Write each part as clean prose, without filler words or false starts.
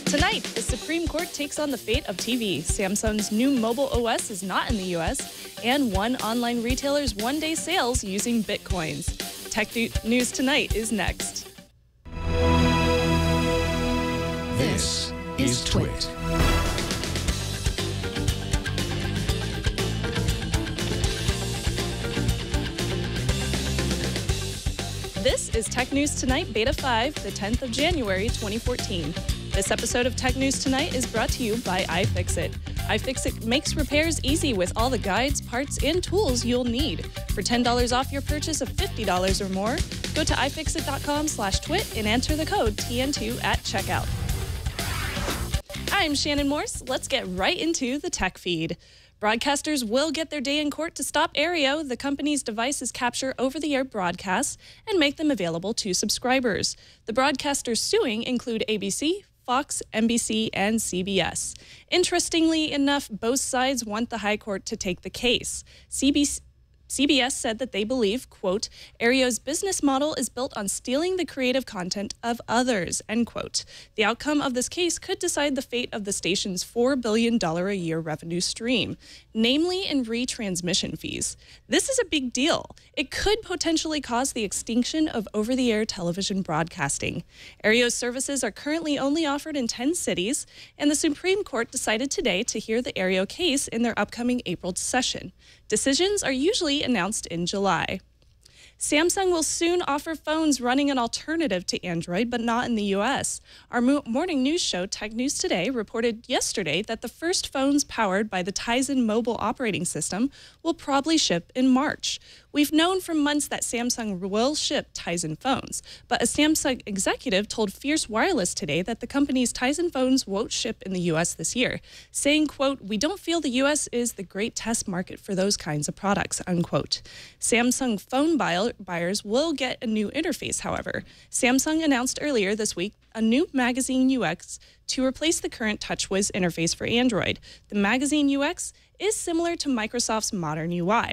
Tonight, the Supreme Court takes on the fate of TV. Samsung's new mobile OS is not in the U.S., and one online retailer's one-day sales using Bitcoins. Tech News Tonight is next. This is Twit. This is Tech News Tonight, Beta 5, the 10th of January, 2014. This episode of Tech News Tonight is brought to you by iFixit. iFixit makes repairs easy with all the guides, parts, and tools you'll need. For $10 off your purchase of $50 or more, go to ifixit.com/twit and enter the code TN2 at checkout. I'm Shannon Morse. Let's get right into the tech feed. Broadcasters will get their day in court to stop Aereo, the company's devices capture over-the-air broadcasts, and make them available to subscribers. The broadcasters suing include ABC, Fox, NBC, and CBS. Interestingly enough, both sides want the High Court to take the case. CBS said that they believe, quote, Aereo's business model is built on stealing the creative content of others, end quote. The outcome of this case could decide the fate of the station's $4 billion a year revenue stream, namely in retransmission fees. This is a big deal. It could potentially cause the extinction of over-the-air television broadcasting. Aereo's services are currently only offered in 10 cities, and the Supreme Court decided today to hear the Aereo case in their upcoming April session. Decisions are usually announced in July. Samsung will soon offer phones running an alternative to Android, but not in the U.S. Our morning news show, Tech News Today, reported yesterday that the first phones powered by the Tizen mobile operating system will probably ship in March. We've known for months that Samsung will ship Tizen phones, but a Samsung executive told Fierce Wireless today that the company's Tizen phones won't ship in the U.S. this year, saying, quote, we don't feel the U.S. is the great test market for those kinds of products, unquote. Samsung phone buyers will get a new interface, however. Samsung announced earlier this week a new magazine UX to replace the current TouchWiz interface for Android. The magazine UX is similar to Microsoft's modern UI.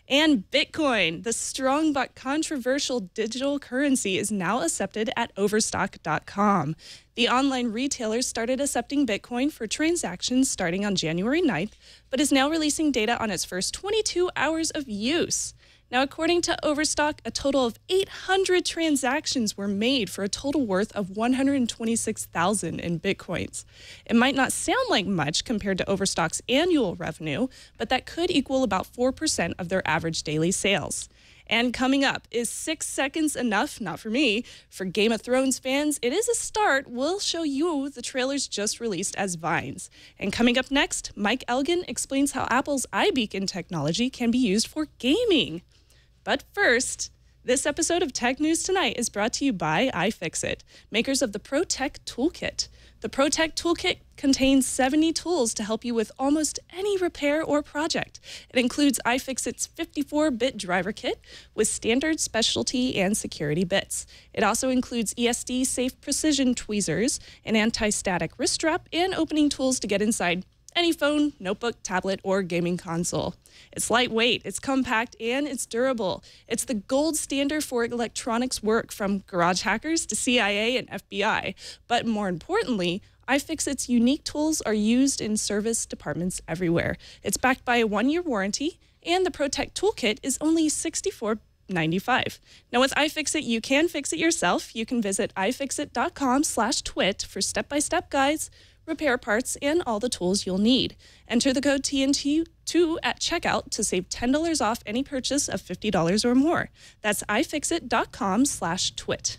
And Bitcoin, the strong but controversial digital currency, is now accepted at Overstock.com. The online retailer started accepting Bitcoin for transactions starting on January 9th, but is now releasing data on its first 22 hours of use. Now, according to Overstock, a total of 800 transactions were made for a total worth of $126,000 in Bitcoins. It might not sound like much compared to Overstock's annual revenue, but that could equal about 4% of their average daily sales. And coming up, is 6 seconds enough? Not for me. For Game of Thrones fans, it is a start. We'll show you the trailers just released as vines. And coming up next, Mike Elgin explains how Apple's iBeacon technology can be used for gaming. But first, this episode of Tech News Tonight is brought to you by iFixit, makers of the ProTech Toolkit. The ProTech Toolkit contains 70 tools to help you with almost any repair or project. It includes iFixit's 54-bit driver kit with standard, specialty, and security bits. It also includes ESD safe precision tweezers, an anti-static wrist strap, and opening tools to get inside any phone, notebook, tablet, or gaming console. It's lightweight, it's compact, and it's durable. It's the gold standard for electronics work, from garage hackers to CIA and FBI. But more importantly, iFixit's unique tools are used in service departments everywhere. It's backed by a 1-year warranty, and the ProTech Toolkit is only $64.95. Now with iFixit, you can fix it yourself. You can visit ifixit.com/twit for step-by-step guides, repair parts, and all the tools you'll need. Enter the code TN2 at checkout to save $10 off any purchase of $50 or more. That's ifixit.com/twit.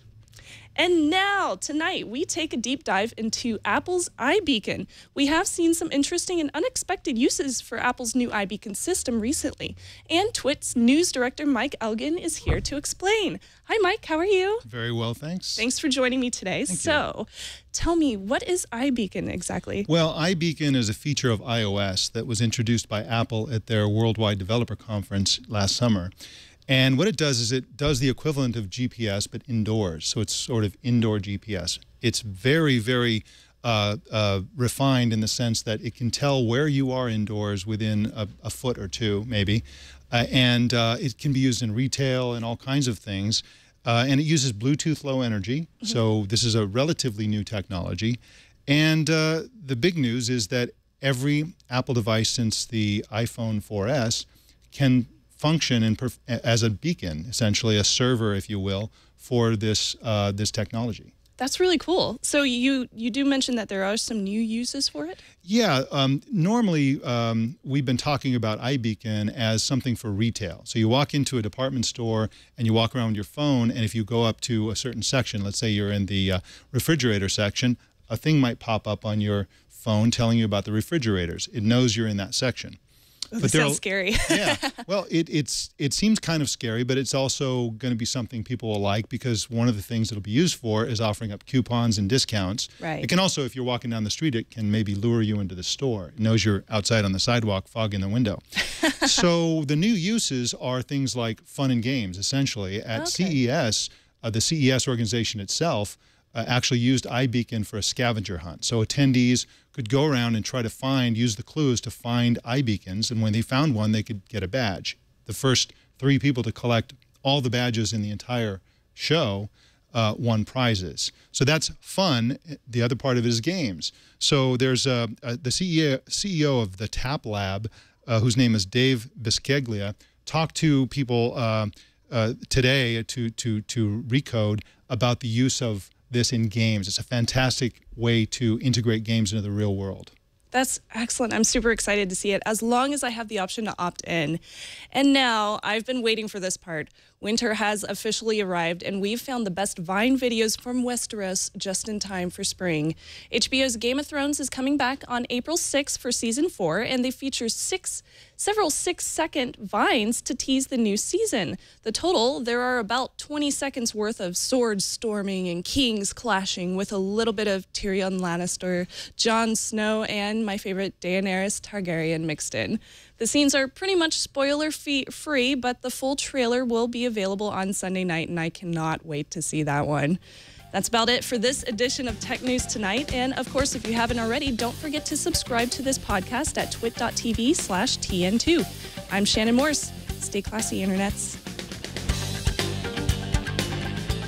And now, tonight, we take a deep dive into Apple's iBeacon. We have seen some interesting and unexpected uses for Apple's new iBeacon system recently. And Twit's news director, Mike Elgin, is here to explain. Hi, Mike. How are you? Very well, thanks. Thanks for joining me today. Thank you. Tell me, what is iBeacon exactly? Well, iBeacon is a feature of iOS that was introduced by Apple at their Worldwide Developer Conference last summer. And what it does is it does the equivalent of GPS, but indoors. So it's sort of indoor GPS. It's very, very refined in the sense that it can tell where you are indoors within a foot or two, maybe. And it can be used in retail and all kinds of things. And it uses Bluetooth Low Energy. So this is a relatively new technology. And the big news is that every Apple device since the iPhone 4S can function as a beacon, essentially a server, if you will, for this this technology. That's really cool. So you do mention that there are some new uses for it? Yeah, normally we've been talking about iBeacon as something for retail. So you walk into a department store and you walk around with your phone, and if you go up to a certain section, let's say you're in the refrigerator section, a thing might pop up on your phone telling you about the refrigerators. It knows you're in that section. Oh, that sounds scary. Yeah, well, it seems kind of scary, but it's also going to be something people will like, because one of the things it'll be used for is offering up coupons and discounts. Right. It can also, if you're walking down the street, it can maybe lure you into the store. It knows you're outside on the sidewalk, fogging the window. So the new uses are things like fun and games, essentially. At CES, the CES organization itself actually used iBeacon for a scavenger hunt. So attendees could go around and try to use the clues to find iBeacons, and when they found one, they could get a badge. The first 3 people to collect all the badges in the entire show won prizes. So that's fun. The other part of it is games. So there's the CEO of the Tap Lab, whose name is Dave Bisceglia, talked to people today to Recode about the use of this in games. It's a fantastic way to integrate games into the real world. That's excellent. I'm super excited to see it, as long as I have the option to opt in. And now, I've been waiting for this part. Winter has officially arrived, and we've found the best Vine videos from Westeros just in time for spring. HBO's Game of Thrones is coming back on April 6th for season 4, and they feature several 6-second Vines to tease the new season. The total, there are about 20 seconds worth of swords storming and kings clashing, with a little bit of Tyrion Lannister, Jon Snow, and my favorite Daenerys Targaryen mixed in. The scenes are pretty much spoiler-free, but the full trailer will be available on Sunday night, and I cannot wait to see that one. That's about it for this edition of Tech News Tonight. And of course, if you haven't already, don't forget to subscribe to this podcast at twit.tv/TN2. I'm Shannon Morse. Stay classy, internets.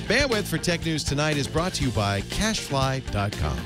Bandwidth for Tech News Tonight is brought to you by Cashfly.com.